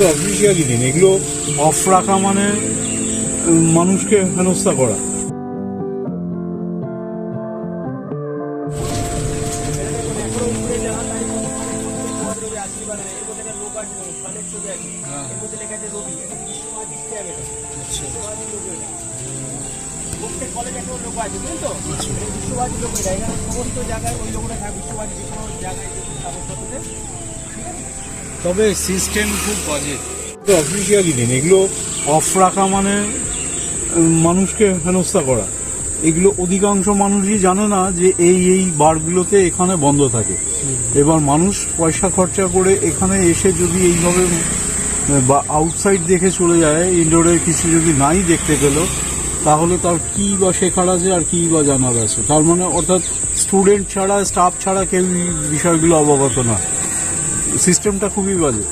Officially দিন, এগুলো of রাখা মানে মানুষকে হেনস্থা করা। তবে সিস্টেম খুব বাজে। অফিসিয়ালি দিন, এগুলো অফ রাখা মানে মানুষকে হেনস্থা করা। এগুলো অধিকাংশ মানুষই জানে না যে এই বারগুলোতে এখানে বন্ধ থাকে। এবার মানুষ পয়সা খরচা করে এখানে এসে যদি এইভাবে বা আউটসাইড দেখে চলে যায়, ইনডোরে কিছু যদি নাই দেখতে পেল, তাহলে তার কি বা শেখার আছে আর কি বা জানার আছে। তার মানে অর্থাৎ স্টুডেন্ট ছাড়া, স্টাফ ছাড়া কেউ বিষয়গুলো অবগত না। সিস্টেমটা খুবই বাজে।